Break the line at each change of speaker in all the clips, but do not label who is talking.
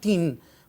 3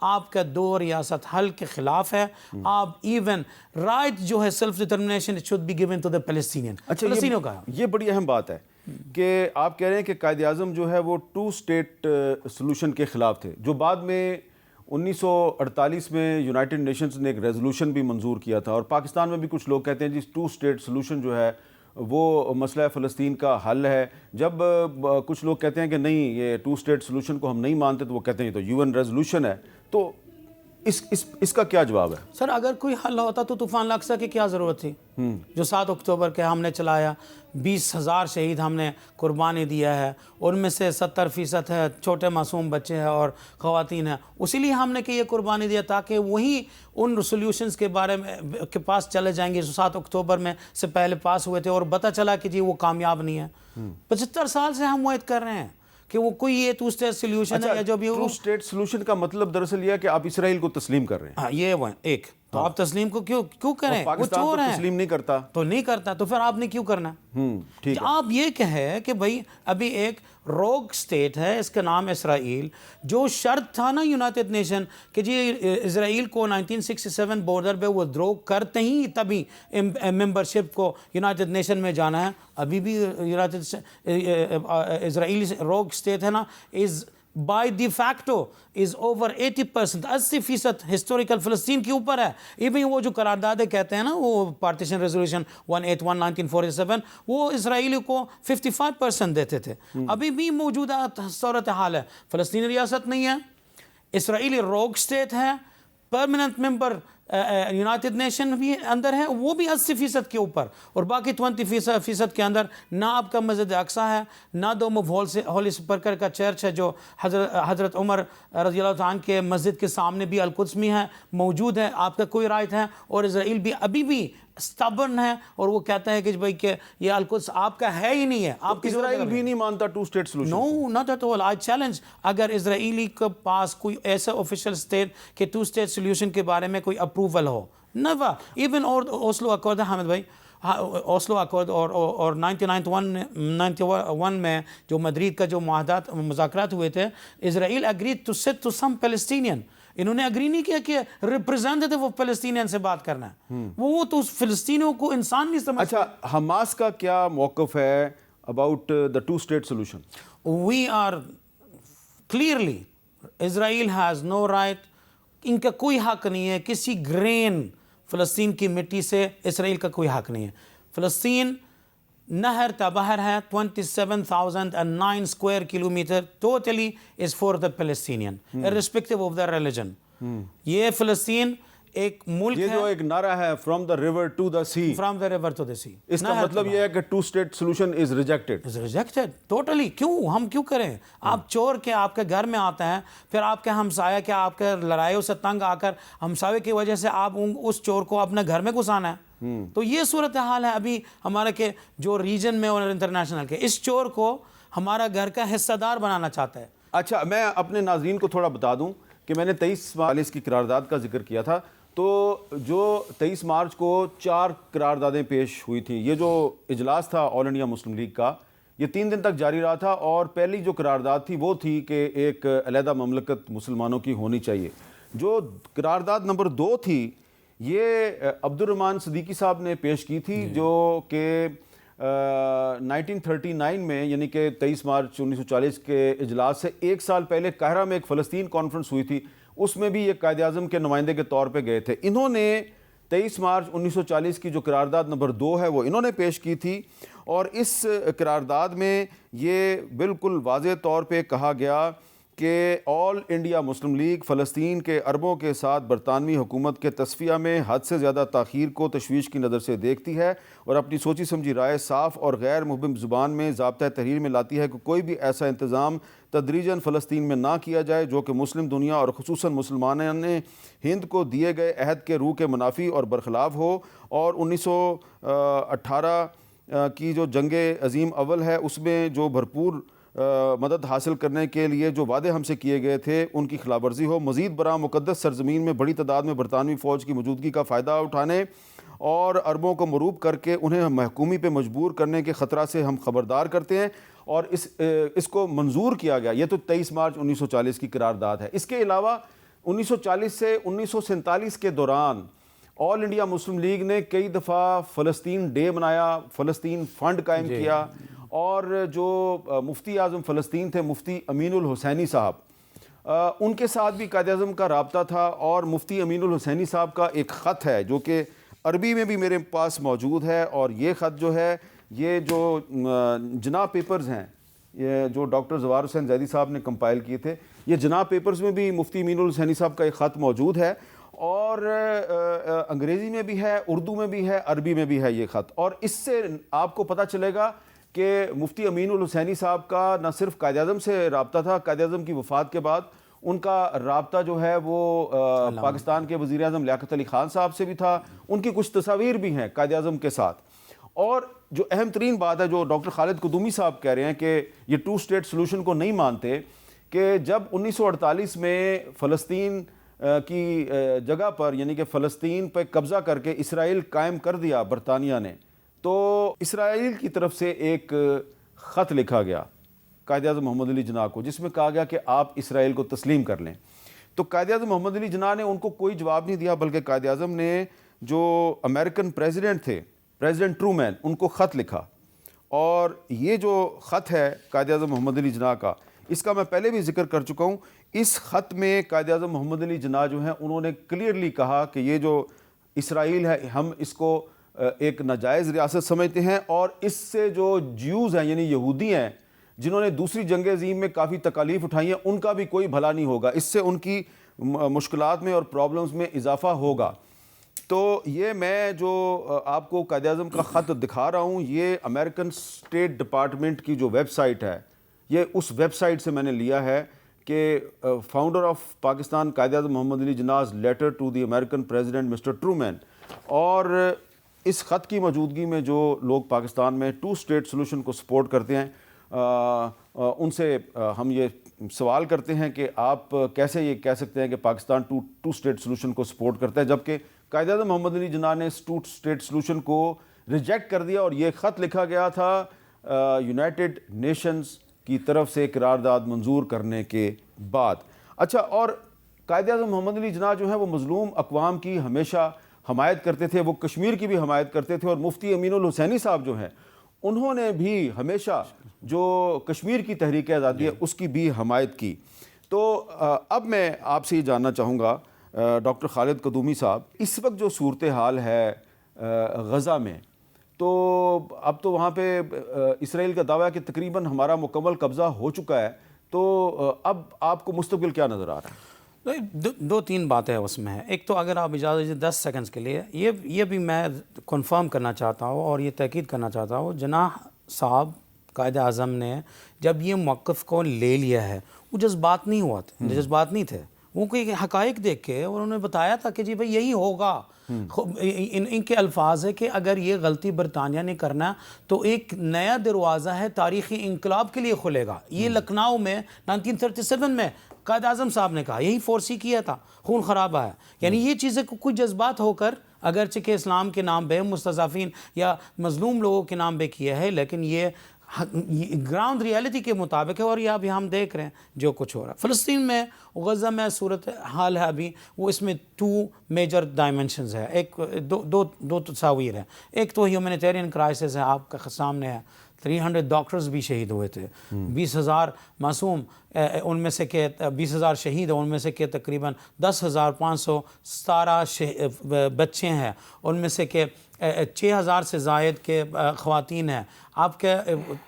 آپ کا دو ریاست حل کے خلاف ہے. آپ ایون رائٹ جو ہے self determination it should be given to the Palestinian. فلسطینیوں کا
یہ بڑی اہم بات ہے کہ آپ کہہ رہے ہیں کہ قائد اعظم جو ہے وہ 2 اسٹیٹ سلوشن کے خلاف تھے، جو بعد میں 1948 میں یونائٹڈ نیشنز نے ایک ریزولوشن بھی منظور کیا تھا، اور پاکستان میں بھی کچھ لوگ کہتے ہیں جی 2 اسٹیٹ سلوشن جو ہے وہ مسئلہ فلسطین کا حل ہے. جب کچھ لوگ کہتے ہیں کہ نہیں یہ 2 اسٹیٹ سلوشن کو ہم نہیں مانتے، تو وہ کہتے ہیں یہ تو UN ریزولوشن ہے. تو اس کا کیا جواب ہے؟
سر اگر کوئی حل ہوتا تو طوفان الاقصی کی کیا ضرورت تھی جو 7 اکتوبر کے ہم نے چلایا؟ 20,000 شہید ہم نے قربانی دیا ہے، ان میں سے 70% ہے چھوٹے معصوم بچے ہیں اور خواتین ہیں. اسی لیے ہم نے کہ یہ قربانی دیا تاکہ وہی ان ریزولوشنز کے بارے میں کے پاس چلے جائیں گے جو 7 اکتوبر میں سے پہلے پاس ہوئے تھے، اور پتہ چلا کہ جی وہ کامیاب نہیں ہے. 75 سال سے ہم وعد کر رہے ہیں کہ وہ کوئی یہ 2 اسٹیٹ سولوشن ہے یا جو بھی ہو.
2 اسٹیٹ سلوشن کا مطلب دراصل یہ ہے کہ آپ اسرائیل کو تسلیم کر رہے ہیں.
ہاں یہ وہ ایک تو آپ تسلیم کو کیوں کریں؟ وہ
پاکستان
چور
تو
ہیں.
تسلیم نہیں کرتا
تو نہیں کرتا تو پھر آپ نے کیوں کرنا؟
ٹھیک ہے.
آپ یہ کہیں کہ بھائی ابھی ایک روگ سٹیٹ ہے اس کا نام اسرائیل، جو شرط تھا نا یونائٹڈ نیشن کہ جی اسرائیل کو 1967 بارڈر پہ وہ ودرو کرتے ہی تبھی ممبرشپ کو یونائٹڈ نیشن میں جانا ہے. ابھی بھی اسرائیل روگ سٹیٹ ہے نا is by the facto is over 80%، 80% historical فلسطین کے اوپر ہے. ایون وہ جو قراردادیں کہتے ہیں نا وہ پارٹیشن ریزولوشن 181 1947 وہ اسرائیلی کو 55% دیتے تھے. ابھی بھی موجودہ صورتحال ہے، فلسطینی ریاست نہیں ہے، اسرائیلی روگ سٹیٹ ہے، پرماننٹ ممبر یونائٹڈ نیشن بھی اندر ہے، وہ بھی 80% کے اوپر، اور باقی 20% کے اندر نہ آپ کا مسجد اقصی ہے، نہ دوم آف ہولی سپرکر کا چرچ ہے جو حضرت عمر رضی اللہ عنہ کے مسجد کے سامنے بھی القدس میں ہے موجود ہے. آپ کا کوئی رائٹ ہے، اور اسرائیل بھی ابھی بھی سٹبرن ہے اور وہ کہتا ہے کہ بھائی کہ یہ القدس آپ کا ہے ہی نہیں ہے. آپ کی
اسرائیل بھی نہیں مانتا 2 state solution?
No not at all. I challenge اگر اسرائیلی کے پاس کوئی ایسا آفیشیل اسٹیٹ کہ 2 اسٹیٹ سولوشن کے بارے میں کوئی اپروول ہو، نیور. ایون اور اوسلو اکارڈ حامد بھائی، اوسلو اکارڈ اور 1991 میں جو مدرید کا جو معاہدات مذاکرات ہوئے تھے، Israel agreed to cede to some Palestinian. انہوں نے اگری نہیں کیا کہ ریپریزنٹیٹیو آف پیلسٹینین سے بات کرنا ہے. وہ تو فلسطینیوں کو انسان نہیں سمجھتے.
اچھا، حماس کا کیا موقف ہے about the 2 state solution?
We are clearly Israel has no right. ان کا کوئی حق نہیں ہے کسی گرین فلسطین کی مٹی سے، اسرائیل کا کوئی حق نہیں ہے. فلسطین نہر تبہر ہے 27,009 square kilometre totally is for the Palestinian irrespective of the religion. یہ فلسطین ایک ملک ہے،
یہ جو ایک نعرہ ہے from the river to the sea,
from the river to the sea,
اس کا مطلب یہ ہے کہ 2 state solution is rejected.
Rejected totally. ہم کیوں کریں؟ آپ چور کے آپ کے گھر میں آتے ہیں، پھر آپ کے ہمسایہ کے آپ کے لڑائیوں سے تنگ آ کر ہمسایے کی وجہ سے آپ اس چور کو اپنے گھر میں گھسانا ہے. تو یہ صورتحال ہے ابھی ہمارے کے جو ریجن میں اور انٹرنیشنل کے. اس چور کو ہمارا گھر کا حصہ دار بنانا چاہتا ہے.
اچھا، میں اپنے ناظرین کو تھوڑا بتا دوں کہ میں نے 23 مارچ کی قرارداد کا ذکر کیا تھا. تو جو 23 مارچ کو 4 قراردادیں پیش ہوئی تھیں، یہ جو اجلاس تھا آل انڈیا مسلم لیگ کا، یہ 3 دن تک جاری رہا تھا. اور پہلی جو قرارداد تھی وہ تھی کہ ایک علیحدہ مملکت مسلمانوں کی ہونی چاہیے. جو قرارداد نمبر 2 تھی یہ عبد الرحمن صدیقی صاحب نے پیش کی تھی، جو کہ 1939 میں یعنی کہ 23 مارچ 1940 کے اجلاس سے 1 سال پہلے قاہرہ میں ایک فلسطین کانفرنس ہوئی تھی، اس میں بھی یہ قائد اعظم کے نمائندے کے طور پہ گئے تھے. انہوں نے 23 مارچ 1940 کی جو قرارداد نمبر 2 ہے وہ انہوں نے پیش کی تھی، اور اس قرارداد میں یہ بالکل واضح طور پہ کہا گیا کہ آل انڈیا مسلم لیگ فلسطین کے عربوں کے ساتھ برطانوی حکومت کے تصفیہ میں حد سے زیادہ تاخیر کو تشویش کی نظر سے دیکھتی ہے، اور اپنی سوچی سمجھی رائے صاف اور غیر مبہم زبان میں ضابطۂ تحریر میں لاتی ہے کہ کوئی بھی ایسا انتظام تدریجاً فلسطین میں نہ کیا جائے جو کہ مسلم دنیا اور خصوصاً مسلمانان ہند کو دیے گئے عہد کے روح کے منافی اور برخلاف ہو. اور 1918 کی جو جنگ عظیم اول ہے اس میں جو بھرپور مدد حاصل کرنے کے لیے جو وعدے ہم سے کیے گئے تھے ان کی خلاف ورزی ہو. مزید برآں مقدس سرزمین میں بڑی تعداد میں برطانوی فوج کی موجودگی کا فائدہ اٹھانے اور عربوں کو مروب کر کے انہیں محکومی پہ مجبور کرنے کے خطرہ سے ہم خبردار کرتے ہیں، اور اس کو منظور کیا گیا. یہ تو 23 مارچ 1940 کی قرارداد ہے. اس کے علاوہ 1940 سے 1947 کے دوران آل انڈیا مسلم لیگ نے کئی دفعہ فلسطین ڈے منایا، فلسطین فنڈ قائم کیا، اور جو مفتی اعظم فلسطین تھے مفتی امین الحسینی صاحب، ان کے ساتھ بھی قائد اعظم کا رابطہ تھا، اور مفتی امین الحسینی صاحب کا ایک خط ہے جو کہ عربی میں بھی میرے پاس موجود ہے، اور یہ خط جو ہے یہ جو جناح پیپرز ہیں، یہ جو ڈاکٹر زوار حسین زیدی صاحب نے کمپائل کیے تھے، یہ جناح پیپرز میں بھی مفتی امین الحسینی صاحب کا ایک خط موجود ہے، اور انگریزی میں بھی ہے، اردو میں بھی ہے، عربی میں بھی ہے یہ خط. اور اس سے آپ کو پتہ چلے گا کہ مفتی امین الحسینی صاحب کا نہ صرف قائد اعظم سے رابطہ تھا، قائد اعظم کی وفات کے بعد ان کا رابطہ جو ہے وہ پاکستان کے وزیر اعظم لیاقت علی خان صاحب سے بھی تھا. ان کی کچھ تصاویر بھی ہیں قائد اعظم کے ساتھ. اور جو اہم ترین بات ہے جو ڈاکٹر خالد قدومی صاحب کہہ رہے ہیں کہ یہ ٹو اسٹیٹ سلوشن کو نہیں مانتے، کہ جب 1948 میں فلسطین کی جگہ پر، یعنی کہ فلسطین پہ قبضہ کر کے اسرائیل قائم کر دیا برطانیہ نے، تو اسرائیل کی طرف سے ایک خط لکھا گیا قائد اعظم محمد علی جناح کو، جس میں کہا گیا کہ آپ اسرائیل کو تسلیم کر لیں. تو قائد اعظم محمد علی جناح نے ان کو کوئی جواب نہیں دیا، بلکہ قائد اعظم نے جو امریکن پریزیڈنٹ تھے، پریزیڈنٹ ٹرومین، ان کو خط لکھا. اور یہ جو خط ہے قائد اعظم محمد علی جناح کا، اس کا میں پہلے بھی ذکر کر چکا ہوں. اس خط میں قائد اعظم محمد علی جناح جو ہیں انہوں نے کلیئرلی کہا کہ یہ جو اسرائیل ہے ہم اس کو ایک ناجائز ریاست سمجھتے ہیں، اور اس سے جو جیوز ہیں یعنی یہودی ہیں جنہوں نے دوسری جنگ عظیم میں کافی تکالیف اٹھائی ہیں، ان کا بھی کوئی بھلا نہیں ہوگا، اس سے ان کی مشکلات میں اور پرابلمز میں اضافہ ہوگا. تو یہ میں جو آپ کو قائد اعظم کا خط دکھا رہا ہوں، یہ امریکن اسٹیٹ ڈپارٹمنٹ کی جو ویب سائٹ ہے، یہ اس ویب سائٹ سے میں نے لیا ہے کہ founder of Pakistan Quaid Azam Muhammad Ali Jinnah's letter to the American president mister Truman. اور اس خط کی موجودگی میں جو لوگ پاکستان میں ٹو اسٹیٹ سلوشن کو سپورٹ کرتے ہیں، ان سے ہم یہ سوال کرتے ہیں کہ آپ کیسے یہ کہہ سکتے ہیں کہ پاکستان ٹو اسٹیٹ سلوشن کو سپورٹ کرتا ہے، جبکہ قائد اعظم محمد علی جناح نے اس ٹو اسٹیٹ سلوشن کو ریجیکٹ کر دیا. اور یہ خط لکھا گیا تھا یونائٹڈ نیشنز کی طرف سے قرارداد منظور کرنے کے بعد. اچھا، اور قائد اعظم محمد علی جناح جو ہیں وہ مظلوم اقوام کی ہمیشہ حمایت کرتے تھے، وہ کشمیر کی بھی حمایت کرتے تھے، اور مفتی امین الحسینی صاحب جو ہیں انہوں نے بھی ہمیشہ جو کشمیر کی تحریک آزادی ہے اس کی بھی حمایت کی. تو اب میں آپ سے یہ جاننا چاہوں گا ڈاکٹر خالد قدومی صاحب، اس وقت جو صورتحال ہے غزہ میں، تو اب تو وہاں پہ اسرائیل کا دعویٰ ہے کہ تقریباً ہمارا مکمل قبضہ ہو چکا ہے، تو اب آپ کو مستقبل کیا نظر آ رہا ہے؟
دو تین باتیں اس میں ہیں. ایک تو اگر آپ اجازت دیجیے 10 سیکنڈز کے لیے، یہ بھی میں کنفرم کرنا چاہتا ہوں اور یہ تاکید کرنا چاہتا ہوں، جناح صاحب قائد اعظم نے جب یہ موقف کو لے لیا ہے، وہ جذبات نہیں ہوا تھے، جذبات نہیں تھے، وہ کوئی حقائق دیکھ کے اور انہوں نے بتایا تھا کہ جی بھائی یہی ہوگا. ان کے الفاظ ہے کہ اگر یہ غلطی برطانیہ نے کرنا تو ایک نیا دروازہ ہے تاریخی انقلاب کے لیے کھلے گا. یہ لکھنؤ میں 1937 میں قائد اعظم صاحب نے کہا، یہی فورسی کیا تھا، خون خرابہ ہے. یعنی یہ چیزیں کوئی جذبات ہو کر اگرچہ کہ اسلام کے نام پہ مستضعفین یا مظلوم لوگوں کے نام پہ کیا ہے، لیکن یہ گراؤنڈ ریالٹی کے مطابق ہے. اور یہ ابھی ہم دیکھ رہے ہیں جو کچھ ہو رہا ہے فلسطین میں، غزہ میں صورت حال ہے ابھی، وہ اس میں 2 میجر ڈائمنشنز ہے. ایک دو تصاویر ہیں. ایک تو ہیومینیٹیرین کرائسس ہے، آپ کا سامنے ہے. 300 ڈاکٹرز بھی شہید ہوئے تھے، 20,000 معصوم، ان میں سے کہ 20,000 شہید ہیں، ان میں سے کہ تقریباً 10,517 بچے ہیں، ان میں سے کہ 6,000 سے زائد کے خواتین ہیں. آپ کے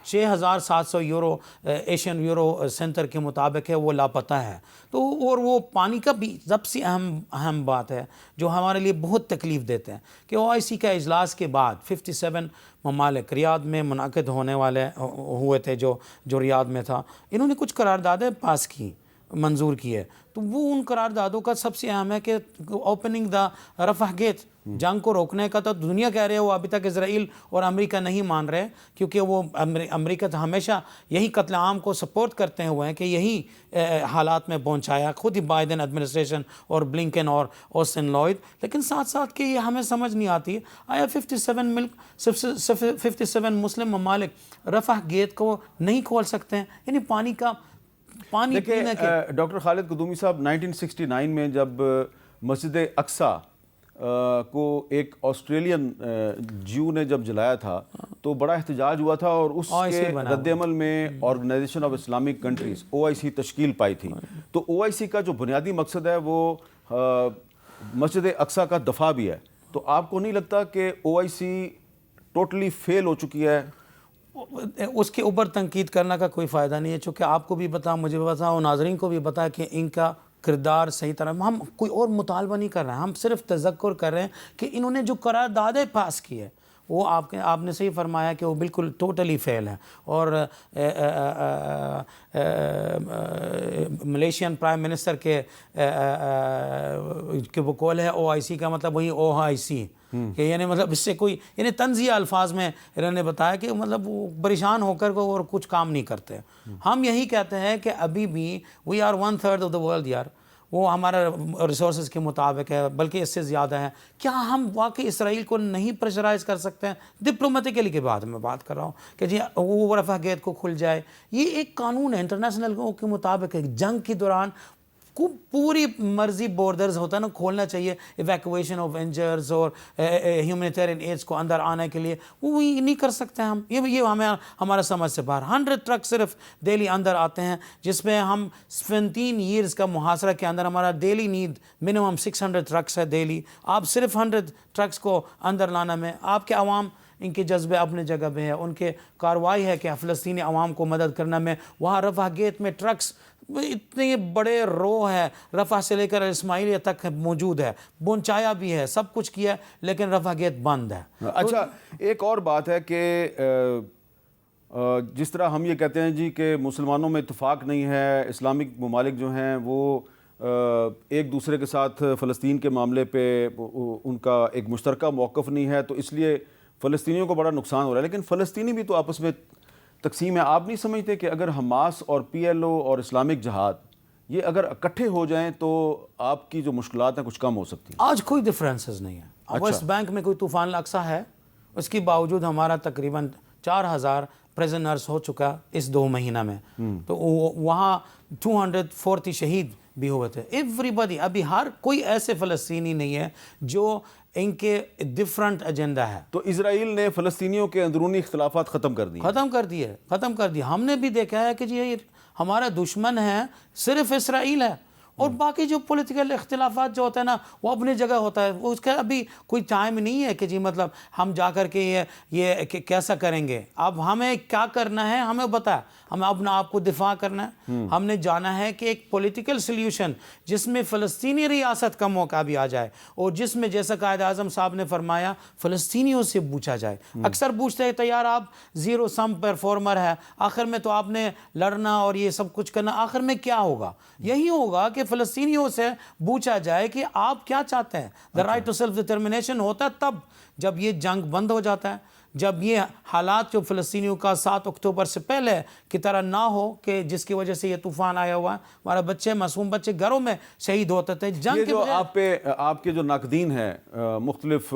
6,700 یورو ایشین یورو سینٹر کے مطابق ہے وہ لاپتہ ہے. تو اور وہ پانی کا بھی سب سے اہم بات ہے جو ہمارے لیے بہت تکلیف دیتے ہیں کہ OIC کا اجلاس کے بعد 57 ممالک ریاض میں منعقد ہونے والے ہوئے تھے، جو ریاض میں تھا، انہوں نے کچھ قراردادیں پاس کی، منظور کیے. تو وہ ان قراردادوں کا سب سے اہم ہے کہ اوپننگ دا رفح گیٹ، جنگ کو روکنے کا. تو دنیا کہہ رہے ہیں وہ ابھی تک اسرائیل اور امریکہ نہیں مان رہے، کیونکہ وہ امریکہ تو ہمیشہ یہی قتل عام کو سپورٹ کرتے ہوئے ہیں کہ یہی حالات میں پہنچایا، خود ہی بائیڈن ایڈمنسٹریشن اور بلنکن اور اوسٹن لوئڈ. لیکن ساتھ ساتھ کہ یہ ہمیں سمجھ نہیں آتی آیا 57 مسلم ممالک رفح گیٹ کو نہیں کھول سکتے ہیں؟ یعنی پانی کا پانی پینے کے.
ڈاکٹر خالد قدومی صاحب 1969 میں جب مسجد اقصیٰ کو ایک آسٹریلین جیو نے جب جلایا تھا تو بڑا احتجاج ہوا تھا اور اس کے رد عمل میں organisation of Islamic countries OIC تشکیل پائی تھی. تو OIC کا جو بنیادی مقصد ہے وہ مسجد اقصیٰ کا دفاع بھی ہے. تو آپ کو نہیں لگتا کہ OIC ٹوٹلی فیل ہو چکی ہے؟
اس کے اوپر تنقید کرنے کا کوئی فائدہ نہیں ہے، چونکہ آپ کو بھی پتا، مجھے بھی پتا اور ناظرین کو بھی پتا کہ ان کا کردار صحیح طرح، ہم کوئی اور مطالبہ نہیں کر رہے ہیں، ہم صرف تذکر کر رہے ہیں کہ انہوں نے جو قراردادیں پاس کی ہے وہ آپ نے صحیح فرمایا کہ وہ بالکل ٹوٹلی فیل ہے. اور ملیشین پرائم منسٹر کے وہ قول ہے OIC کا مطلب وہی OIC کہ یعنی مطلب اس سے کوئی یعنی طنزیہ الفاظ میں انہوں نے بتایا کہ مطلب وہ پریشان ہو کر اور کچھ کام نہیں کرتے. ہم یہی کہتے ہیں کہ ابھی بھی we are 1/3 of the world یار، وہ ہمارا ریسورسز کے مطابق ہے، بلکہ اس سے زیادہ ہے. کیا ہم واقعی اسرائیل کو نہیں پریشرائز کر سکتے ہیں؟ ڈپلومیٹکلی کے بعد میں بات کر رہا ہوں کہ جی وہ رفح گیٹ کو کھل جائے. یہ ایک قانون ہے انٹرنیشنل کے مطابق ہے. جنگ کے دوران کو پوری مرضی بورڈرز ہوتا ہے نا کھولنا چاہیے، ایویکویشن آف انجرز اور ہیومینیٹیرین ایڈز کو اندر آنے کے لیے، وہ نہیں کر سکتے ہم. یہ ہمیں ہمارا سمجھ سے باہر. 100 ٹرک صرف ڈیلی اندر آتے ہیں، جس میں ہم 17 ایئرز کا محاصرہ کے اندر ہمارا ڈیلی نیڈ منیمم 600 ٹرکس ہے ڈیلی. آپ صرف 100 ٹرکس کو اندر لانا میں آپ کے عوام ان کے جذبے اپنے جگہ پہ ہے، ان کے کارروائی ہے کہ فلسطینی عوام کو مدد کرنا میں. وہاں رفح گیٹ میں ٹرکس اتنے بڑے رو ہے، رفح سے لے کر اسماعیلیہ تک موجود ہے، پہنچایا بھی ہے، سب کچھ کیا، لیکن رفح گیٹ بند ہے.
اچھا، ایک اور بات ہے کہ جس طرح ہم یہ کہتے ہیں جی کہ مسلمانوں میں اتفاق نہیں ہے، اسلامک ممالک جو ہیں وہ ایک دوسرے کے ساتھ فلسطین کے معاملے پہ ان کا ایک مشترکہ موقف نہیں ہے، تو اس لیے فلسطینیوں کو بڑا نقصان ہو رہا ہے. لیکن فلسطینی بھی تو آپس میں تقسیم ہے. آپ نہیں سمجھتے کہ اگر حماس اور PLO اور اسلامک جہاد یہ اگر اکٹھے ہو جائیں تو آپ کی جو مشکلات ہیں کچھ کم ہو سکتی ہیں؟
آج کوئی ڈفرینسز نہیں ہے. ویسٹ بینک میں کوئی طوفان الاقصیٰ ہے، اس کے باوجود ہمارا تقریباً 4000 پریزنرز ہو چکا اس 2 مہینہ میں. تو وہاں 240 شہید بھی ہوئے تھے. ایوری باڈی، ابھی ہر کوئی ایسے فلسطینی نہیں ہے جو ان کے ڈفرنٹ ایجنڈا ہے.
تو اسرائیل نے فلسطینیوں کے اندرونی اختلافات ختم کر دیے؟
ختم کر دیے. ہم نے بھی دیکھا ہے کہ جی ہمارا دشمن ہے صرف اسرائیل ہے، اور باقی جو پولیٹیکل اختلافات جو ہوتا ہے نا وہ اپنی جگہ ہوتا ہے. وہ اس کا ابھی کوئی ٹائم نہیں ہے کہ جی مطلب ہم جا کر کے یہ کیسا کریں گے. اب ہمیں کیا کرنا ہے ہمیں بتا، ہمیں اپنا آپ کو دفاع کرنا ہے. ہم نے جانا ہے کہ ایک پولیٹیکل سلیوشن جس میں فلسطینی ریاست کا موقع بھی آ جائے، اور جس میں جیسا قائد اعظم صاحب نے فرمایا فلسطینیوں سے پوچھا جائے. اکثر پوچھتے ہیں تیار آپ زیرو سم پرفارمر ہے، آخر میں تو آپ نے لڑنا اور یہ سب کچھ کرنا، آخر میں کیا ہوگا؟ یہی ہوگا کہ فلسطینیوں سے پوچھا جائے کہ آپ کیا چاہتے ہیں. The right to self determination ہوتا ہے تب جب یہ جنگ بند ہو جاتا ہے، جب یہ حالات جو فلسطینیوں کا 7 اکتوبر سے پہلے کی طرح نہ ہو کہ جس کی وجہ سے یہ طوفان آیا ہوا ہے. ہمارا بچے، معصوم بچے گھروں میں شہید ہوتے تھے. جنگ
جو آپ کے جو ناقدین ہیں مختلف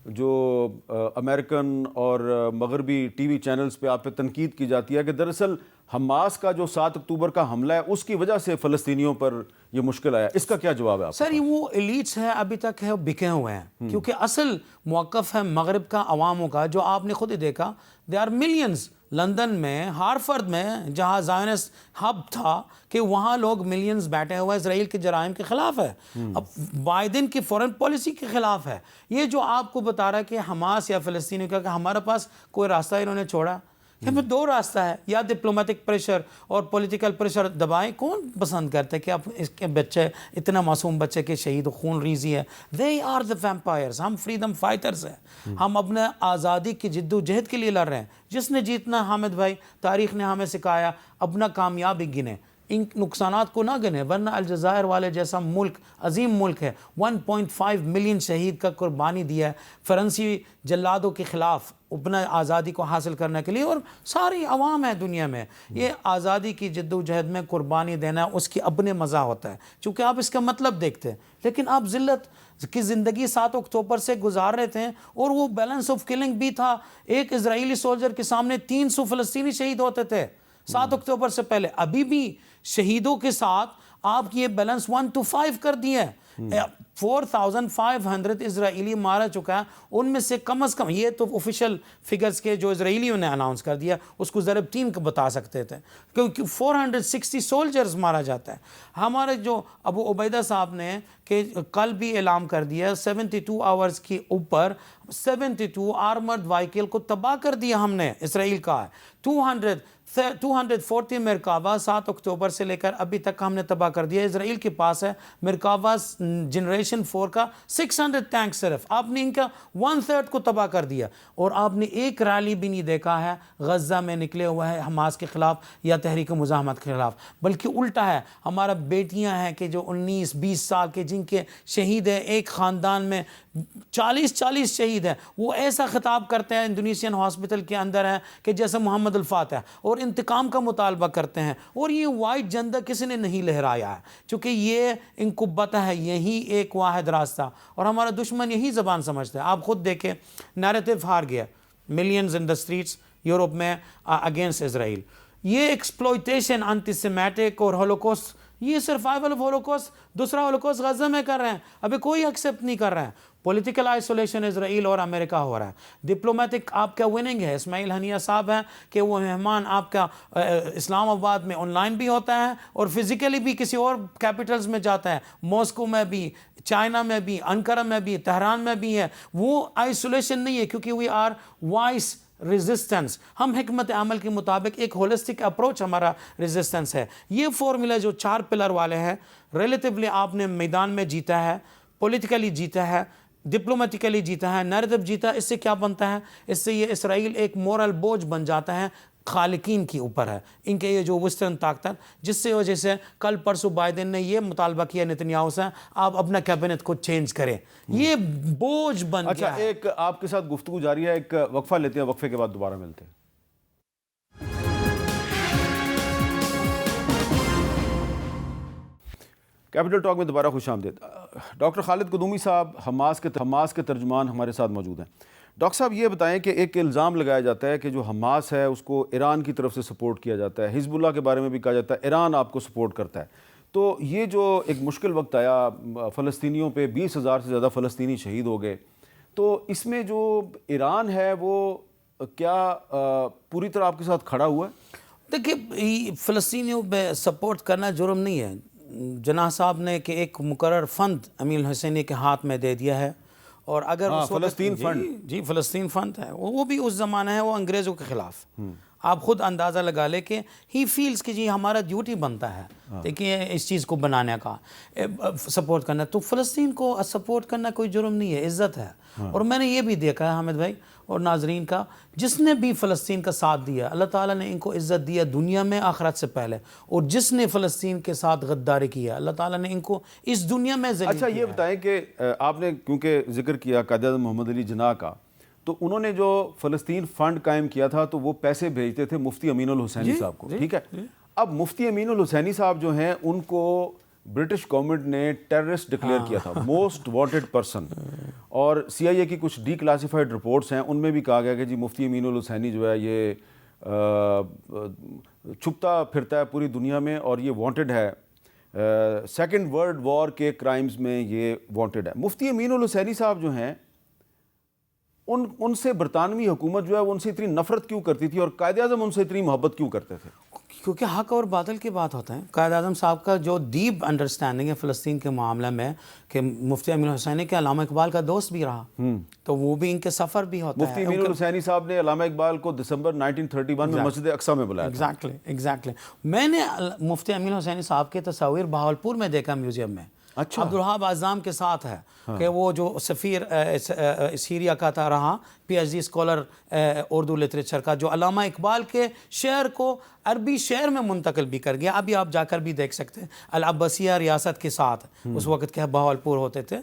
جو امریکن اور مغربی ٹی وی چینلز پہ آپ پہ تنقید کی جاتی ہے کہ دراصل حماس کا جو 7 اکتوبر کا حملہ ہے اس کی وجہ سے فلسطینیوں پر یہ مشکل آیا، اس کا کیا جواب ہے آپ؟
سر، یہ وہ ایلیٹس ہیں ابھی تک ہے بکے ہوئے ہیں، کیونکہ اصل موقف ہے مغرب کا، عواموں کا، جو آپ نے خود ہی دیکھا. They are millions. لندن میں، ہارفرڈ میں، جہاں زائنسٹ ہب تھا، کہ وہاں لوگ ملینز بیٹھے ہوئے اسرائیل کے جرائم کے خلاف ہے. اب بائیڈن کی فورن پالیسی کے خلاف ہے. یہ جو آپ کو بتا رہا ہے کہ حماس یا فلسطینیوں کا کہ ہمارے پاس کوئی راستہ انہوں نے چھوڑا، ہمیں 2 راستہ ہے، یا ڈپلومیٹک پریشر اور پولیٹیکل پریشر دبائیں. کون پسند کرتے کہ اب اس کے بچے، اتنا معصوم بچے کے شہید، خون ریزی ہے. they are the vampires. ہم فریڈم فائٹرز ہیں، ہم اپنے آزادی کی جد و جہد کے لیے لڑ رہے ہیں. جس نے جیتنا، حامد بھائی، تاریخ نے ہمیں سکھایا اپنا کامیابی گنے، ان نقصانات کو نہ گنے، ورنہ الجزائر والے جیسا ملک، عظیم ملک ہے، 1.5 ملین شہید کا قربانی دیا ہے فرانسیسی جلادوں کے خلاف اپنا آزادی کو حاصل کرنے کے لیے. اور ساری عوام ہے دنیا میں، یہ آزادی کی جد و جہد میں قربانی دینا اس کی اپنے مزہ ہوتا ہے، چونکہ آپ اس کا مطلب دیکھتے ہیں. لیکن آپ ذلت کی زندگی 7 اکتوبر سے گزار رہے تھے، اور وہ بیلنس آف کلنگ بھی تھا. ایک اسرائیلی سولجر کے سامنے 300 فلسطینی شہید ہوتے تھے 7 اکتوبر سے پہلے. ابھی بھی شہیدوں کے ساتھ آپ کی یہ بیلنس 1:5 کر دیا ہے. 4,500 اسرائیلی مارا چکا ہے, ان میں سے کم از کم, یہ تو آفیشیل فگرز کے جو اسرائیلیوں نے اناؤنس کر دیا, اس کو ضرب 3 کو بتا سکتے تھے, کیونکہ 460 سولجرز مارا جاتا ہے. ہمارے جو ابو عبیدہ صاحب نے کہ کل بھی اعلان کر دیا 72 آورز کے اوپر 72 آرمرڈ وائیکل کو تباہ کر دیا ہم نے, اسرائیل کا ہے. 240 مرکبہ 7 اکتوبر سے لے کر ابھی تک ہم نے تباہ کر دیا. اسرائیل کے پاس ہے مرکبہ جنریشن 4 کا 600 ٹینک, صرف آپ نے ان کا 1/3 کو تباہ کر دیا. اور آپ نے ایک ریلی بھی نہیں دیکھا ہے غزہ میں نکلے ہوا ہے حماس کے خلاف یا تحریک مزاحمت کے خلاف, بلکہ الٹا ہے. ہمارا بیٹیاں ہیں کہ جو 19-20 سال کے جن کے شہید ہیں, ایک خاندان میں 40 شہید ہیں, وہ ایسا خطاب کرتے ہیں انڈونیشین ہاسپٹل کے اندر ہے کہ جیسے محمد الفاتح, اور انتقام کا مطالبہ کرتے ہیں. اور یہ وائٹ جھنڈا کسی نے نہیں لہرایا ہے, چونکہ یہ ان کو پتہ ہے یہی ایک واحد راستہ, اور ہمارا دشمن یہی زبان سمجھتا ہے. آپ خود دیکھیں نیریٹو ہار گیا, millions in the streets Europe میں اگینسٹ اسرائیل. یہ ایکسپلوئٹیشن انٹی سیمیٹک اور ہولوکوسٹ, یہ سرفائیول آف ہولوکوسٹ, دوسرا ہولوکوسٹ غزہ میں کر رہے ہیں, ابھی کوئی ایکسیپٹ نہیں کر رہے ہیں. پولیٹیکل آئسولیشن اسرائیل اور امریکہ ہو رہا ہے. ڈپلومیٹک آپ کا وننگ ہے. اسماعیل ہنیہ صاحب ہیں کہ وہ مہمان آپ کا اسلام آباد میں آن لائن بھی ہوتا ہے اور فزیکلی بھی کسی اور کیپٹلز میں جاتا ہے, ماسکو میں بھی, چائنا میں بھی, انقرہ میں بھی, تہران میں بھی ہے. وہ آئسولیشن نہیں ہے, کیونکہ وی آر وائس ریزسٹنس. ہم حکمت عمل کے مطابق ایک ہولسٹک اپروچ ہمارا ریزسٹنس ہے. یہ فارمولا جو 4 پلر والے ہیں, ریلیٹیولی آپ نے میدان میں جیتا ہے, پولیٹیکلی جیتا ہے, ڈپلومیٹیکلی جیتا ہے, نیریٹو جیتا ہے. اس سے کیا بنتا ہے؟ اس سے یہ اسرائیل ایک مورل بوجھ بن جاتا ہے, خالقین کے اوپر ہے ان کے یہ جو ویسٹرن طاقت, جس سے وجہ سے کل پرسوں بائیڈن نے یہ مطالبہ کیا نیتنیاہو سے آپ اپنا کیبنٹ کو چینج کریں. یہ بوجھ بن
اچھا,
گیا ہے.
ایک آپ کے ساتھ گفتگو جاری ہے, ایک وقفہ لیتے ہیں, وقفے کے بعد دوبارہ ملتے ہیں. کیپٹل ٹاک میں دوبارہ خوش آمدید. ڈاکٹر خالد قدومی صاحب حماس کے ترجمان ہمارے ساتھ موجود ہیں. ڈاکٹر صاحب یہ بتائیں کہ ایک الزام لگایا جاتا ہے کہ جو حماس ہے اس کو ایران کی طرف سے سپورٹ کیا جاتا ہے, حزب اللہ کے بارے میں بھی کہا جاتا ہے ایران آپ کو سپورٹ کرتا ہے. تو یہ جو ایک مشکل وقت آیا, فلسطینیوں پہ 20,000 سے زیادہ فلسطینی شہید ہو گئے, تو اس میں جو ایران ہے وہ کیا پوری طرح آپ کے ساتھ کھڑا ہوا ہے؟
دیکھیے, فلسطینیوں پہ سپورٹ کرنا جرم نہیں ہے. جناح صاحب نے کہ ایک مقرر فنڈ امین الحسینی کے ہاتھ میں دے دیا ہے, اور اگر
فلسطین فنڈ,
جی فلسطین فنڈ ہے, وہ بھی اس زمانہ ہے, وہ انگریزوں کے خلاف. آپ خود اندازہ لگا لے کہ ہی فیلز کہ جی ہمارا ڈیوٹی بنتا ہے دیکھیے اس چیز کو بنانے کا, سپورٹ کرنا. تو فلسطین کو سپورٹ کرنا کوئی جرم نہیں ہے, عزت ہے. اور میں نے یہ بھی دیکھا ہے حامد بھائی اور ناظرین کا, جس نے بھی فلسطین کا ساتھ دیا اللہ تعالیٰ نے ان کو عزت دیا دنیا میں آخرت سے پہلے, اور جس نے فلسطین کے ساتھ غداری کیا اللہ تعالیٰ نے ان کو اس دنیا میں ذلیل کیا.
اچھا یہ بتائیں کہ آپ نے کیونکہ ذکر کیا قائد اعظم محمد علی جناح کا, تو انہوں نے جو فلسطین فنڈ قائم کیا تھا تو وہ پیسے بھیجتے تھے مفتی امین الحسینی صاحب کو, ٹھیک ہے. اب مفتی امین الحسینی صاحب جو ہیں ان کو برٹش گورنمنٹ نے ٹیررسٹ ڈکلیئر کیا تھا, موسٹ وانٹڈ پرسن, اور CIA کی کچھ ڈی کلاسیفائڈ رپورٹس ہیں ان میں بھی کہا گیا کہ جی مفتی امین الحسینی جو ہے یہ چھپتا پھرتا ہے پوری دنیا میں اور یہ وانٹڈ ہے, سیکنڈ ورلڈ وار کے کرائمز میں یہ وانٹڈ ہے. مفتی امین الحسینی صاحب جو ہیں ان سے برطانوی حکومت جو ہے وہ ان سے اتنی نفرت کیوں کرتی تھی, اور قائد اعظم ان سے اتنی محبت کیوں کرتے تھے؟
کیونکہ حق اور باطل کی بات ہوتا ہے. قائد اعظم صاحب کا جو ڈیپ انڈرسٹینڈنگ ہے فلسطین کے معاملے میں, کہ مفتی امین الحسینی کے علامہ اقبال کا دوست بھی رہا, تو وہ بھی ان کے سفر بھی ہوتا ہے.
مفتی امین الحسینی صاحب نے علامہ اقبال کو دسمبر 1931 میں مسجد اقصیٰ میں بلایا تھا.
ایگزیکٹلی. میں نے مفتی امین الحسینی صاحب کے تصاویر بہاولپور میں دیکھا میوزیم میں.
اچھا,
عبدالوہاب اعظم کے ساتھ ہے کہ وہ جو سفیر سیریا کا تھا رہا, PhD اسکالر اردو لٹریچر کا, جو علامہ اقبال کے شعر کو عربی شعر میں منتقل بھی کر گیا. ابھی آپ جا کر بھی دیکھ سکتے ہیں, العباسیہ ریاست کے ساتھ اس وقت کے بہاولپور ہوتے تھے.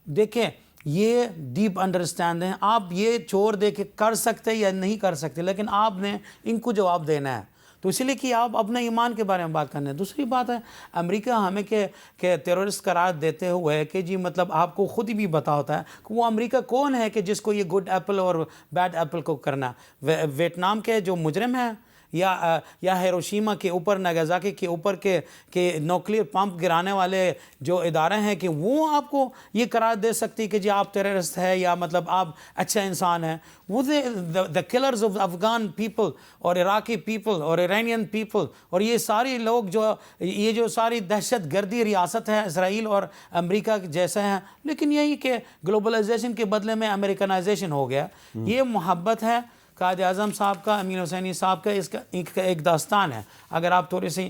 دیکھیں یہ ڈیپ انڈرسٹینڈ ہے. آپ یہ چھوڑ دے کے کر سکتے یا نہیں کر سکتے, لیکن آپ نے ان کو جواب دینا ہے. تو اسی لیے کہ آپ اپنے ایمان کے بارے میں بات کرنے ہیں. دوسری بات ہے امریکہ ہمیں کہ ٹیررسٹ قرار دیتے ہوئے کہ جی مطلب آپ کو خود ہی بھی پتا ہوتا ہے کہ وہ امریکہ کون ہے کہ جس کو یہ گڈ ایپل اور بیڈ ایپل کو کرنا. ویتنام کے جو مجرم ہیں یا ہیروشیما کے اوپر ناگازاکی کے اوپر کے نیوکلیئر پمپ گرانے والے جو ادارے ہیں کہ وہ آپ کو یہ قرار دے سکتی کہ جی آپ ٹیررسٹ ہے یا مطلب آپ اچھا انسان ہیں. وہ دا کلرز آف افغان پیپل اور عراقی پیپل اور ایرانین پیپل اور یہ سارے لوگ جو ساری دہشت گردی ریاست ہے اسرائیل اور امریکہ جیسے ہیں, لیکن یہی کہ گلوبلائزیشن کے بدلے میں امریکنائزیشن ہو گیا. یہ محبت ہے قائد اعظم صاحب کا, امین حسینی صاحب کا, اس کا ایک داستان ہے. اگر آپ تھوڑی سی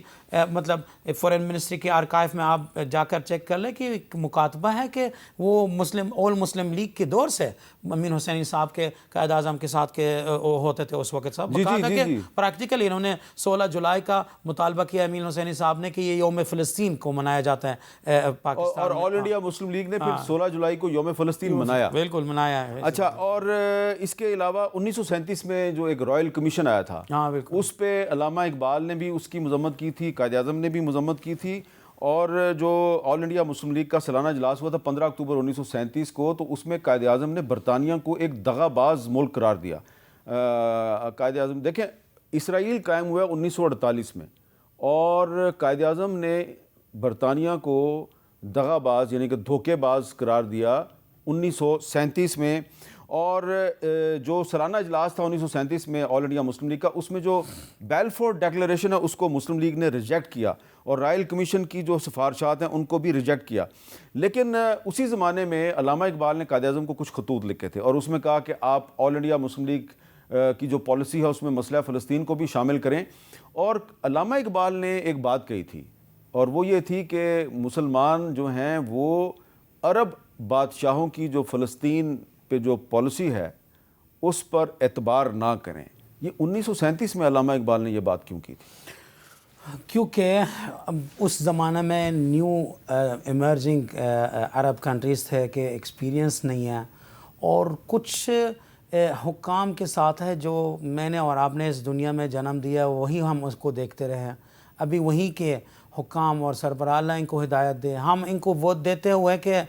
مطلب فورن منسٹری کے آرکائیو میں آپ جا کر چیک کر لیں کہ ایک مکاتبہ ہے کہ وہ اول مسلم لیگ کے دور سے امین حسینی صاحب کے قائد اعظم کے ساتھ کے ہوتے تھے اس وقت صاحب. کہ پریکٹیکلی انہوں نے 16 جولائی کا مطالبہ کیا امین حسینی صاحب نے کہ یہ یوم فلسطین کو منایا جاتا ہے پاکستان,
اور آل انڈیا مسلم لیگ نے پھر 16 جولائی کو یوم فلسطین منایا.
بالکل منایا ہے.
اچھا, اور اس کے علاوہ 1937 میں جو ایک رائل کمیشن آیا تھا, اس پہ علامہ اقبال نے بھی اس کی مذمت کی تھی, قائد اعظم نے بھی مذمت کی تھی, اور جو آل انڈیا مسلم لیگ کا سالانہ اجلاس ہوا تھا 15 اکتوبر 1937 کو, تو اس میں قائد اعظم نے برطانیہ کو ایک دغا باز ملک قرار دیا. قائد اعظم دیکھیں, اسرائیل قائم ہوا 1948 میں, اور قائد اعظم نے برطانیہ کو دغا باز یعنی کہ دھوکے باز قرار دیا 1937 میں. اور جو سالانہ اجلاس تھا 1937 میں آل انڈیا مسلم لیگ کا, اس میں جو بیلفور ڈیکلیریشن ہے اس کو مسلم لیگ نے ریجیکٹ کیا, اور رائل کمیشن کی جو سفارشات ہیں ان کو بھی ریجیکٹ کیا. لیکن اسی زمانے میں علامہ اقبال نے قائد اعظم کو کچھ خطوط لکھے تھے, اور اس میں کہا کہ آپ آل انڈیا مسلم لیگ کی جو پالیسی ہے اس میں مسئلہ فلسطین کو بھی شامل کریں. اور علامہ اقبال نے ایک بات کہی تھی, اور وہ یہ تھی کہ مسلمان جو ہیں وہ عرب بادشاہوں کی جو فلسطین پہ جو پالیسی ہے اس پر اعتبار نہ کریں. یہ 1937 میں علامہ اقبال نے یہ بات کیوں کی تھی؟
کیونکہ اس زمانے میں نیو ایمرجنگ عرب کنٹریز تھے کہ ایکسپیرینس نہیں ہے, اور کچھ حکام کے ساتھ ہے جو میں نے اور آپ نے اس دنیا میں جنم دیا, وہی ہم اس کو دیکھتے رہے. ابھی وہیں کے حکام اور سربراہ اللہ ان کو ہدایت دے, ہم ان کو ووٹ دیتے ہوئے کہ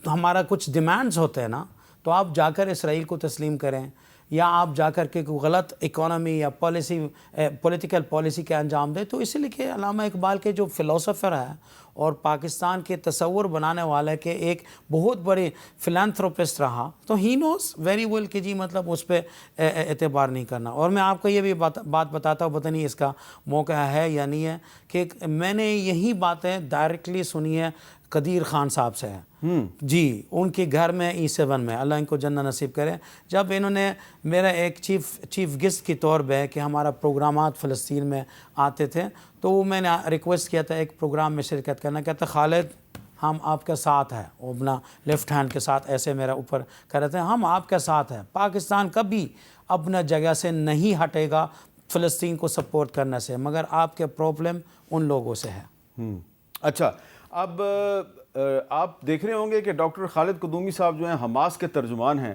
ہمارا کچھ ڈیمانڈز ہوتے ہیں نا, تو آپ جا کر اسرائیل کو تسلیم کریں, یا آپ جا کر کے کوئی غلط اکانومی یا پولیٹیکل پالیسی کے انجام دیں. تو اسی لیے کہ علامہ اقبال کے جو فلسفر ہے اور پاکستان کے تصور بنانے والا کہ ایک بہت بڑی فلانتھروپسٹ رہا, تو ہی نوز ویری ویل کہ جی مطلب اس پہ اعتبار نہیں کرنا. اور میں آپ کو یہ بھی بات بتاتا ہوں, پتہ نہیں اس کا موقع ہے یا نہیں ہے, کہ میں نے یہی باتیں ڈائریکٹلی سنی ہے قدیر خان صاحب سے ہے جی, ان کے گھر میں E7 میں, اللہ ان کو جنت نصیب کرے. جب انہوں نے میرا ایک چیف گیسٹ کے طور پہ کہ ہمارا پروگرامات فلسطین میں آتے تھے, تو میں نے ریکویسٹ کیا تھا ایک پروگرام میں شرکت کرنا. کہتا خالد ہم آپ کے ساتھ ہیں, وہ اپنا لیفٹ ہینڈ کے ساتھ ایسے میرا اوپر کر رہے تھے, ہم آپ کے ساتھ ہیں, پاکستان کبھی اپنا جگہ سے نہیں ہٹے گا فلسطین کو سپورٹ کرنے سے, مگر آپ کے پرابلم ان لوگوں سے ہے.
اچھا, اب آپ دیکھ رہے ہوں گے کہ ڈاکٹر خالد قدومی صاحب جو ہیں حماس کے ترجمان ہیں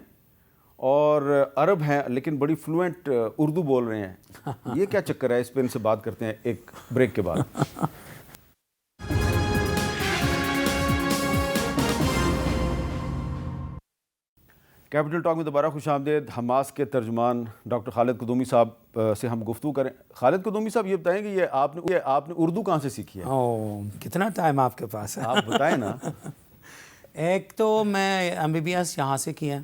اور عرب ہیں, لیکن بڑی فلوئنٹ اردو بول رہے ہیں. یہ کیا چکر ہے؟ اس پہ ان سے بات کرتے ہیں ایک بریک کے بعد. کیپٹل ٹاک میں دوبارہ خوش آمدید. حماس کے ترجمان ڈاکٹر خالد قدومی صاحب سے ہم گفتگو کریں. خالد قدومی صاحب, یہ بتائیں کہ یہ آپ نے اردو کہاں سے سیکھی ہے؟
کتنا ٹائم آپ کے پاس ہے؟
آپ بتائیں نا.
ایک تو میں MBBS یہاں سے کی ہے,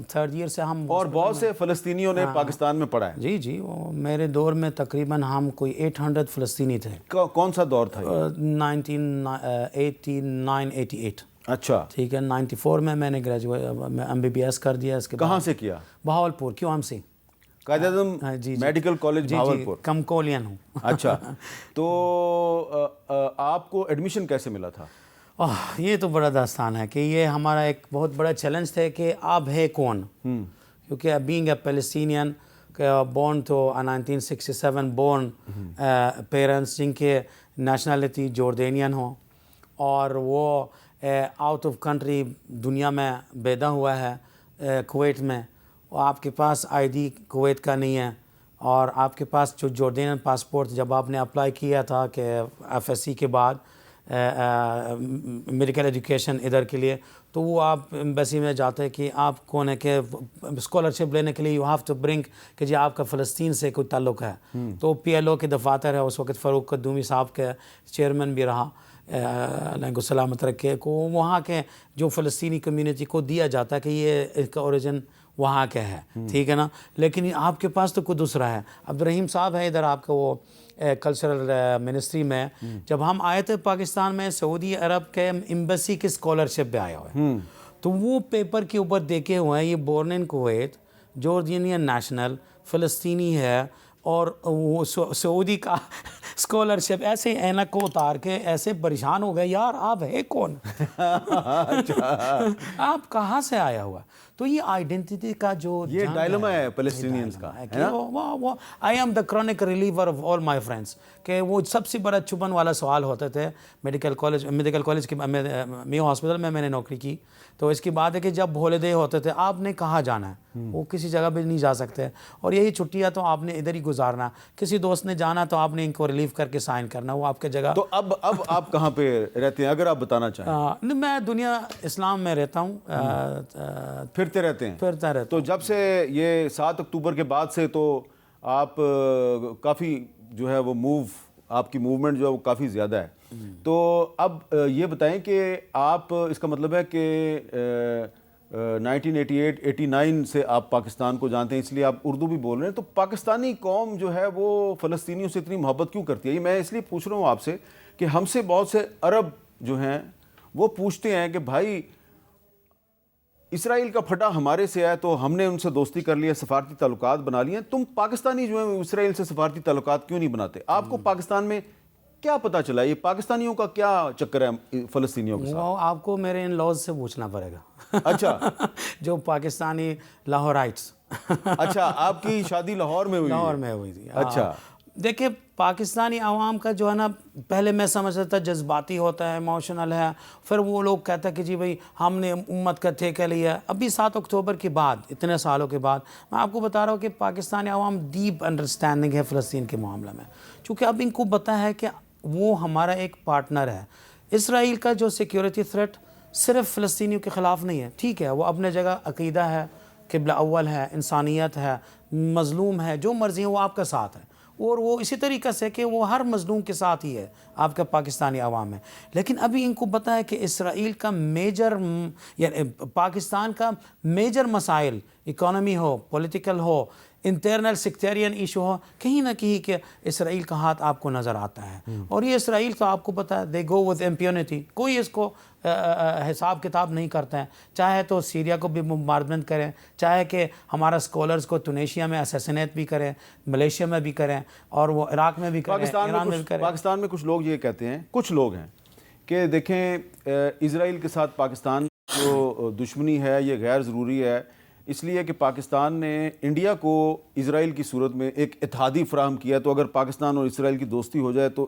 3rd ایئر سے ہم,
اور بہت سے فلسطینیوں نے پاکستان میں پڑھا ہے.
جی وہ میرے دور میں تقریباً ہم کوئی 800 فلسطینی تھے.
کون سا دور تھا؟
1989-88.
اچھا
ٹھیک ہے. 94 میں نے MBBS کر دیا. اس کے
کہاں سے کیا؟
Bahawalpur QMC.
Quaid Azam medical college Bahawalpur.
کمکولین ہوں.
اچھا, تو آپ کو ایڈمیشن کیسے ملا تھا؟
یہ تو بڑا داستان ہے کہ یہ ہمارا ایک بہت بڑا چیلنج تھا کہ آپ ہے کون, کیونکہ بینگ اے پیلسٹینین بورن تو 1967 بورن پیرنٹس جن کے نیشنلٹی جوردینین ہو, اور وہ آؤٹ آف کنٹری دنیا میں پیدا ہوا ہے کویت میں, آپ کے پاس ID کویت کا نہیں ہے, اور آپ کے پاس جو جوردینین پاسپورٹ جب آپ نے اپلائی کیا تھا کہ FSC کے بعد میڈیکل ایجوکیشن ادھر کے لیے, تو وہ آپ ایمبیسی میں جاتے کہ آپ کون ہے کہ اسکالرشپ لینے کے لیے یو ہیو ٹو برنگ کہ جی آپ کا فلسطین سے کوئی تعلق ہے. تو پی ایل او کے دفاتر ہے اس وقت فاروق قدومی صاحب کے چیئرمین بھی رہا اللہ کو سلامت رکھے کو وہاں کے جو فلسطینی کمیونٹی کو دیا جاتا ہے کہ یہ اس کا اوریجن وہاں کا ہے ٹھیک ہے نا. لیکن آپ کے پاس تو کوئی دوسرا ہے. عبدالرحیم صاحب ہے ادھر آپ کا وہ کلچرل منسٹری میں. جب ہم آئے تھے پاکستان میں سعودی عرب کے ایمبیسی کے اسکالرشپ پہ آئے ہوئے تو وہ پیپر کے اوپر دیکھے ہوئے ہیں یہ بورن ان کویت جورڈینین نیشنل فلسطینی ہے اور وہ سعودی کا اسکالرشپ. ایسے اینک کو اتار کے ایسے پریشان ہو گئے یار آپ ہے کون آپ کہاں سے آیا ہوا. تو یہ آئیڈینٹی کا جو
یہ ڈائلما ہے فلسطینینز کا
I am the chronic ریلیور of all my friends کہ وہ سب سے بڑا چبھن والا سوال ہوتے تھے. میڈیکل کالج کے میو ہاسپٹل میں نے نوکری کی تو اس کی بات ہے کہ جب ہالیڈے ہوتے تھے آپ نے کہاں جانا ہے وہ کسی جگہ پہ نہیں جا سکتے اور یہی چھٹیاں تو آپ نے ادھر ہی گزارنا. کسی دوست نے جانا تو آپ نے ان کو ریلیف کر کے سائن کرنا وہ آپ کے جگہ.
تو اب آپ کہاں پہ رہتے ہیں اگر آپ بتانا چاہیں؟
میں دنیا اسلام میں رہتا ہوں
پھرتے رہتے ہیں.
پھرتا رہتا
تو جب سے یہ 7 اکتوبر کے بعد سے تو آپ کافی جو ہے وہ آپ کی موومنٹ جو ہے وہ کافی زیادہ ہے. تو اب یہ بتائیں کہ آپ اس کا مطلب ہے کہ 1988-89 سے آپ پاکستان کو جانتے ہیں اس لیے آپ اردو بھی بول رہے ہیں. تو پاکستانی قوم جو ہے وہ فلسطینیوں سے اتنی محبت کیوں کرتی ہے؟ یہ میں اس لیے پوچھ رہا ہوں آپ سے کہ ہم سے بہت سے عرب جو ہیں وہ پوچھتے ہیں کہ بھائی اسرائیل کا پھٹا ہمارے سے ہے تو ہم نے ان سے دوستی کر لی، سفارتی تعلقات بنا لیے ہیں، تم پاکستانی جو ہیں اسرائیل سے سفارتی تعلقات کیوں نہیں بناتے؟ آپ کو پاکستان میں کیا پتہ چلا؟ یہ پاکستانیوں کا کیا چکر ہے فلسطینیوں کے ساتھ؟
وہ آپ کو میرے ان لاز سے پوچھنا پڑے گا.
اچھا
جو پاکستانی لاہورائٹس.
اچھا آپ کی شادی لاہور میں ہوئی؟
لاہور میں ہوئی تھی.
اچھا
دیکھیں پاکستانی عوام کا جو ہے نا پہلے میں سمجھتا تھا جذباتی ہوتا ہے ایموشنل ہے، پھر وہ لوگ کہتا ہے کہ جی بھائی ہم نے امت کا ٹھیکہ لیا. ابھی 7 اکتوبر کے بعد اتنے سالوں کے بعد میں آپ کو بتا رہا ہوں کہ پاکستانی عوام ڈیپ انڈرسٹینڈنگ ہے فلسطین کے معاملے میں چونکہ اب ان کو پتہ ہے کہ وہ ہمارا ایک پارٹنر ہے. اسرائیل کا جو سیکیورٹی تھریٹ صرف فلسطینیوں کے خلاف نہیں ہے، ٹھیک ہے وہ اپنے جگہ عقیدہ ہے، قبلہ اول ہے، انسانیت ہے، مظلوم ہے، جو مرضی ہے وہ آپ کا ساتھ ہے اور وہ اسی طریقے سے کہ وہ ہر مظلوم کے ساتھ ہی ہے آپ کا پاکستانی عوام ہے. لیکن ابھی ان کو پتہ ہے کہ اسرائیل کا میجر یعنی پاکستان کا میجر مسائل اکانومی ہو، پولیٹیکل ہو، انٹرنل سیکٹیرین ایشو ہو، کہیں نہ کہیں کہ اسرائیل کا ہاتھ آپ کو نظر آتا ہے. اور یہ اسرائیل کا آپ کو پتہ ہے دے گو ود امپیونٹی، کوئی اس کو حساب کتاب نہیں کرتا ہے. چاہے تو سیریا کو بھی بمبارڈمنٹ کریں، چاہے کہ ہمارا اسکالرز کو ٹونیشیا میں اسیسینیٹ بھی کریں، ملیشیا میں بھی کریں اور وہ عراق میں بھی کریں، ایران میں بھی کریں.
پاکستان میں کچھ لوگ یہ کہتے ہیں، کچھ لوگ ہیں کہ دیکھیں اسرائیل کے ساتھ پاکستان جو دشمنی ہے یہ غیر ضروری ہے اس لیے کہ پاکستان نے انڈیا کو اسرائیل کی صورت میں ایک اتحادی فراہم کیا، تو اگر پاکستان اور اسرائیل کی دوستی ہو جائے تو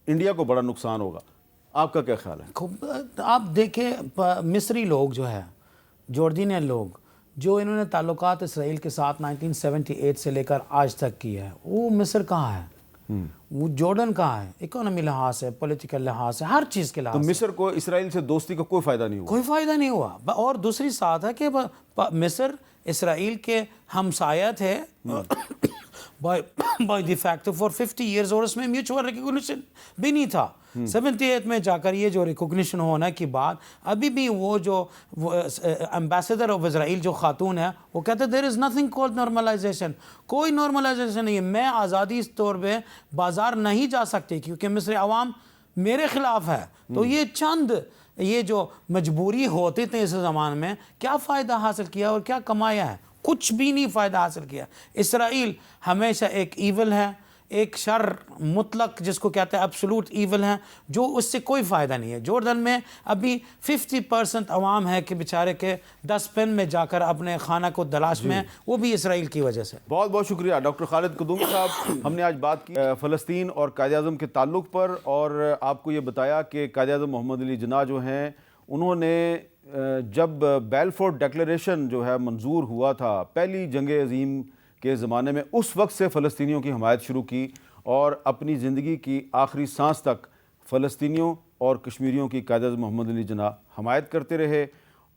انڈیا کو بڑا نقصان ہوگا. آپ کا کیا خیال ہے؟
آپ دیکھیں مصری لوگ جو ہے جورڈینین لوگ جو انہوں نے تعلقات اسرائیل کے ساتھ 1978 سے لے کر آج تک کی ہے، وہ مصر کہاں ہے؟ وہ جورڈن کہاں ہے؟ اکانومی لحاظ سے، پولیٹیکل لحاظ سے، ہر چیز کے لحاظ سے.
تو مصر کو اسرائیل سے دوستی کا کوئی فائدہ نہیں ہوا؟
کوئی فائدہ نہیں ہوا. اور دوسری بات ہے کہ مصر اسرائیل کے ہمسایہ تھے by the fact for 50 years اور اس میں میوچول ریکگنیشن بھی نہیں تھا. 78 میں جا کر یہ جو ریکگنیشن ہونے کی بات ابھی بھی وہ جو ایمبیسڈر آف اسرائیل جو خاتون ہے وہ کہتے دیر از نتھنگ کالڈ نارملائزیشن. کوئی نارملائزیشن نہیں ہے. میں آزادی اس طور پہ بازار نہیں جا سکتی کیونکہ مصری عوام میرے خلاف ہے. تو یہ چند یہ جو مجبوری ہوتے تھے اس زمان میں کیا فائدہ حاصل کیا اور کیا کمایا ہے؟ کچھ بھی نہیں فائدہ حاصل کیا. اسرائیل ہمیشہ ایک ایول ہے، ایک شر مطلق جس کو کہتے ہیں ایبسولوٹ ایول ہے جو اس سے کوئی فائدہ نہیں ہے. جورڈن میں ابھی 50% عوام ہے کہ بیچارے کے ڈسٹ بن میں جا کر اپنے خانہ کو تلاش میں، وہ بھی اسرائیل کی وجہ سے.
بہت بہت شکریہ ڈاکٹر خالد قدومی صاحب. ہم نے آج بات کی فلسطین اور قائد اعظم کے تعلق پر اور آپ کو یہ بتایا کہ قائد اعظم محمد علی جناح جو ہیں انہوں نے جب بیلفور ڈیکلیریشن جو ہے منظور ہوا تھا پہلی جنگ عظیم کے زمانے میں، اس وقت سے فلسطینیوں کی حمایت شروع کی اور اپنی زندگی کی آخری سانس تک فلسطینیوں اور کشمیریوں کی قائد اعظم محمد علی جناح حمایت کرتے رہے.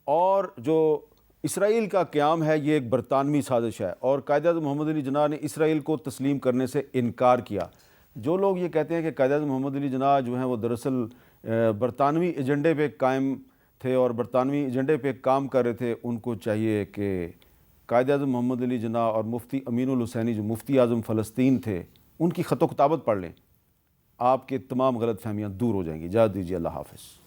اور جو اسرائیل کا قیام ہے یہ ایک برطانوی سازش ہے، اور قائد اعظم محمد علی جناح نے اسرائیل کو تسلیم کرنے سے انکار کیا۔ جو لوگ یہ کہتے ہیں کہ قائد اعظم محمد علی جناح جو ہیں وہ دراصل برطانوی ایجنڈے پہ قائم تھے اور برطانوی ایجنڈے پہ کام کر رہے تھے، ان کو چاہیے کہ قائد اعظم محمد علی جناح اور مفتی امین الحسینی جو مفتی اعظم فلسطین تھے ان کی خط و کتابت پڑھ لیں، آپ کے تمام غلط فہمیاں دور ہو جائیں گی۔ اجازت دیجیے، اللہ حافظ۔